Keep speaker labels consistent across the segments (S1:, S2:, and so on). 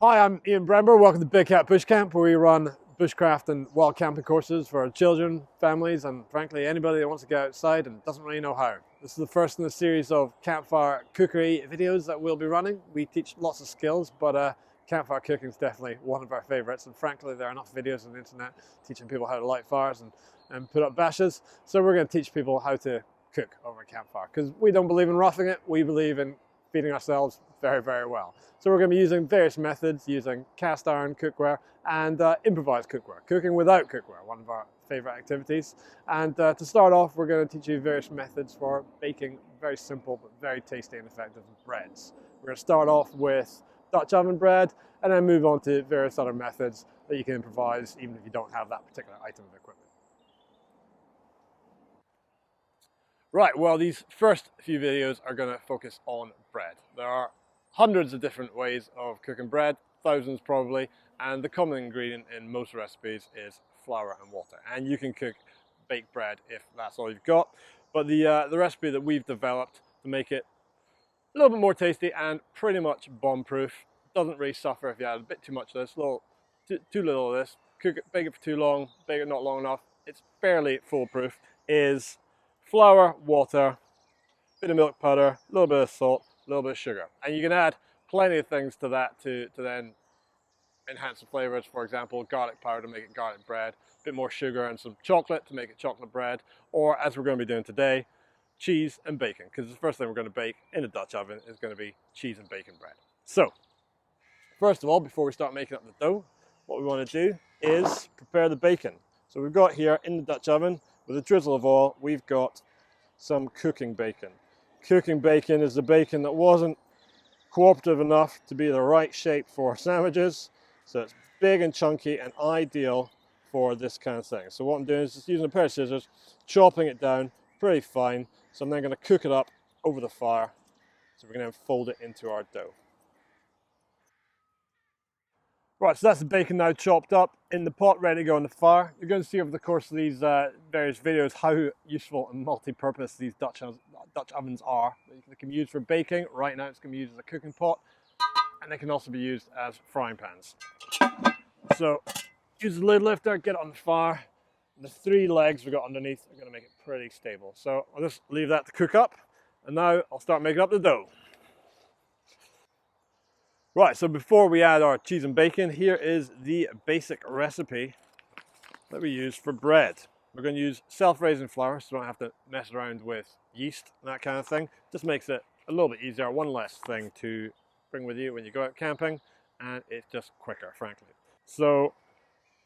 S1: Hi, I'm Ian Brember. Welcome to Big Hat Bushcamp, where we run bushcraft and wild camping courses for children, families, and frankly anybody that wants to get outside and doesn't really know how. This is the first in a series of Campfire cookery videos that we'll be running. We teach lots of skills, but campfire cooking is definitely one of our favorites, and frankly there are enough videos on the internet teaching people how to light fires and put up bashes. So we're going to teach people how to cook over a campfire, because we don't believe in roughing it, we believe in feeding ourselves very, very well. So we're going to be using various methods, using cast iron cookware and improvised cookware, cooking without cookware, one of our favorite activities. And to start off, we're going to teach you various methods for baking very simple but very tasty and effective breads. We're going to start off with Dutch oven bread and then move on to various other methods that you can improvise even if you don't have that particular item of equipment. Right, well, these first few videos are going to focus on bread. There are hundreds of different ways of cooking bread, thousands probably, and the common ingredient in most recipes is flour and water. And you can cook baked bread if that's all you've got. But the recipe that we've developed to make it a little bit more tasty and pretty much bomb-proof, doesn't really suffer if you add a bit too much of this, too little of this, cook it, bake it for too long, bake it not long enough, it's fairly foolproof, is flour, water, bit of milk powder, a little bit of salt, a little bit of sugar. And you can add plenty of things to that to then enhance the flavors. For example, garlic powder to make it garlic bread, a bit more sugar and some chocolate to make it chocolate bread, or as we're going to be doing today, cheese and bacon, because the first thing we're going to bake in a Dutch oven is going to be cheese and bacon bread. So, first of all, before we start making up the dough, what we want to do is prepare the bacon. So we've got here in the Dutch oven, with a drizzle of oil, we've got some cooking bacon. Cooking bacon is the bacon that wasn't cooperative enough to be the right shape for sandwiches. So it's big and chunky and ideal for this kind of thing. So what I'm doing is just using a pair of scissors, chopping it down pretty fine. So I'm then going to cook it up over the fire. So we're going to fold it into our dough. Right, so that's the bacon now chopped up in the pot, ready to go on the fire. You're going to see over the course of these various videos how useful and multi-purpose these Dutch ovens are. They can be used for baking. Right now it's going to be used as a cooking pot, and they can also be used as frying pans. So use the lid lifter, get it on the fire. The three legs we've got underneath are going to make it pretty stable. So I'll just leave that to cook up, and now I'll start making up the dough. Right, so before we add our cheese and bacon, here is the basic recipe that we use for bread. We're going to use self-raising flour, so we don't have to mess around with yeast and that kind of thing. Just makes it a little bit easier, one less thing to bring with you when you go out camping, and it's just quicker, frankly. So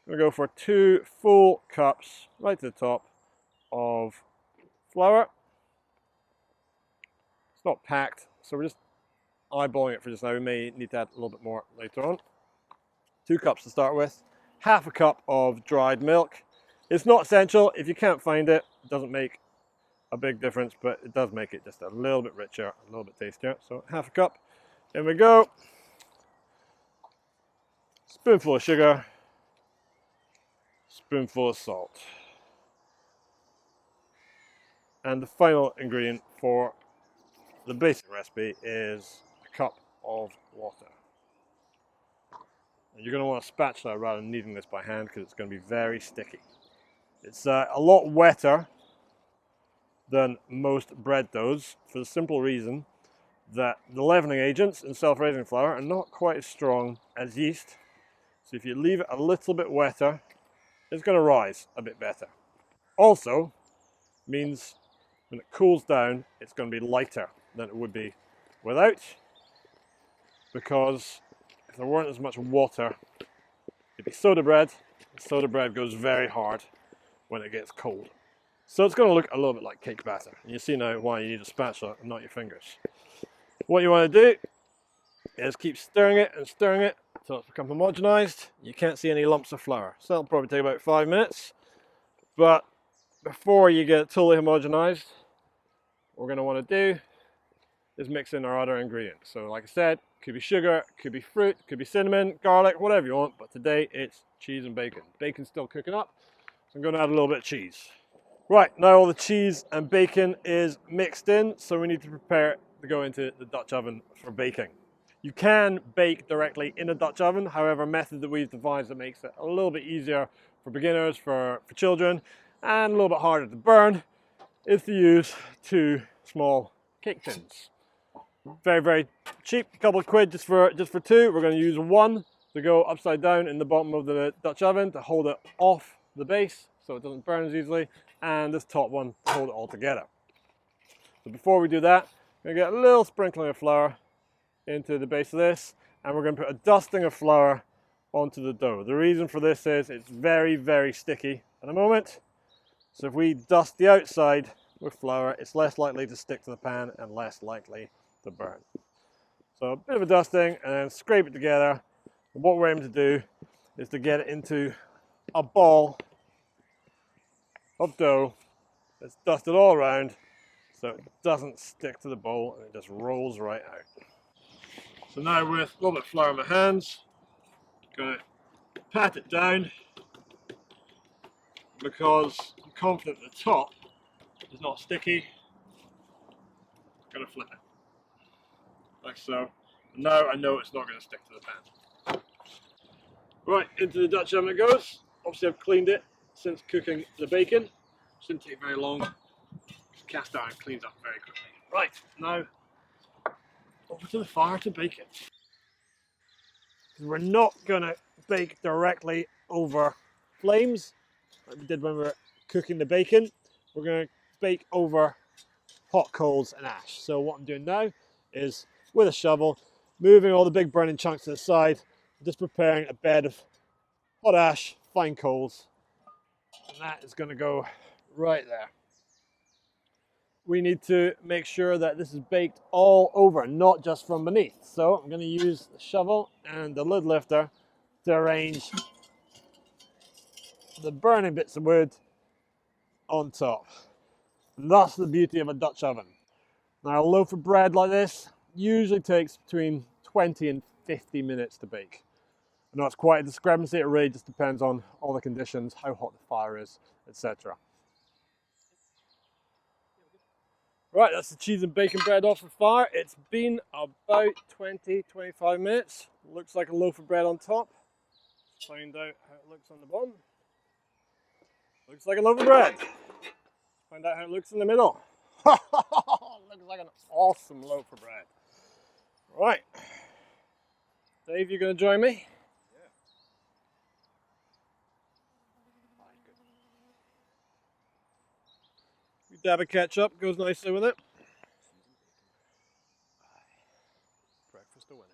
S1: I'm going to go for 2 full cups, right to the top, of flour. It's not packed, so we're just eyeballing it for just now. We may need to add a little bit more later on. 2 cups to start with. Half a cup of dried milk. It's not essential. If you can't find it, it doesn't make a big difference, but it does make it just a little bit richer, a little bit tastier. So half a cup. In we go. Spoonful of sugar. Spoonful of salt. And the final ingredient for the basic recipe is cup of water. And you're going to want a spatula rather than kneading this by hand because it's going to be very sticky. It's a lot wetter than most bread doughs for the simple reason that the leavening agents in self-raising flour are not quite as strong as yeast. So if you leave it a little bit wetter, it's going to rise a bit better. Also means when it cools down, it's going to be lighter than it would be without, because if there weren't as much water, it'd be soda bread. Soda bread goes very hard when it gets cold. So it's going to look a little bit like cake batter. And you see now why you need a spatula and not your fingers. What you want to do is keep stirring it until it's become homogenized. You can't see any lumps of flour. So that'll probably take about 5 minutes. But before you get it totally homogenized, what we're going to want to do is mix in our other ingredients. So like I said, could be sugar, could be fruit, could be cinnamon, garlic, whatever you want, but today it's cheese and bacon. Bacon's still cooking up, so I'm going to add a little bit of cheese. Right, now all the cheese and bacon is mixed in, so we need to prepare it to go into the Dutch oven for baking. You can bake directly in a Dutch oven, however, a method that we've devised that makes it a little bit easier for beginners, for children, and a little bit harder to burn is to use 2 small cake tins. Very, very cheap, a couple of quid just for 2. We're going to use 1 to go upside down in the bottom of the Dutch oven to hold it off the base so it doesn't burn as easily, and this top one to hold it all together. So before we do that, we're going to get a little sprinkling of flour into the base of this, and we're going to put a dusting of flour onto the dough. The reason for this is it's very, very sticky at the moment. So if we dust the outside with flour, it's less likely to stick to the pan and less likely to burn. So a bit of a dusting and then scrape it together. And what we're aiming to do is to get it into a ball of dough that's dusted all around so it doesn't stick to the bowl and it just rolls right out. So now with a little bit of flour in my hands, I'm going to pat it down because I'm confident the top is not sticky. I'm going to flip it like so. And now I know it's not going to stick to the pan. Right, into the Dutch oven it goes. Obviously I've cleaned it since cooking the bacon. Shouldn't take very long. Just cast iron cleans up very quickly. Right, now over to the fire to bake it. We're not going to bake directly over flames like we did when we were cooking the bacon. We're going to bake over hot coals and ash. So what I'm doing now is with a shovel, moving all the big burning chunks to the side, just preparing a bed of hot ash, fine coals, and that is going to go right there. We need to make sure that this is baked all over, not just from beneath. So I'm going to use the shovel and the lid lifter to arrange the burning bits of wood on top. And that's the beauty of a Dutch oven. Now a loaf of bread like this usually takes between 20 and 50 minutes to bake. I know it's quite a discrepancy, it really just depends on all the conditions, how hot the fire is, etc. Right, that's the cheese and bacon bread off the fire. It's been about 20-25 minutes. Looks like a loaf of bread on top. Let's find out how it looks on the bottom. Looks like a loaf of bread. Find out how it looks in the middle. Looks like an awesome loaf of bread. Right. Dave, you going to join me?
S2: Yeah.
S1: Dab of ketchup goes nicely with it.
S2: Breakfast of winners.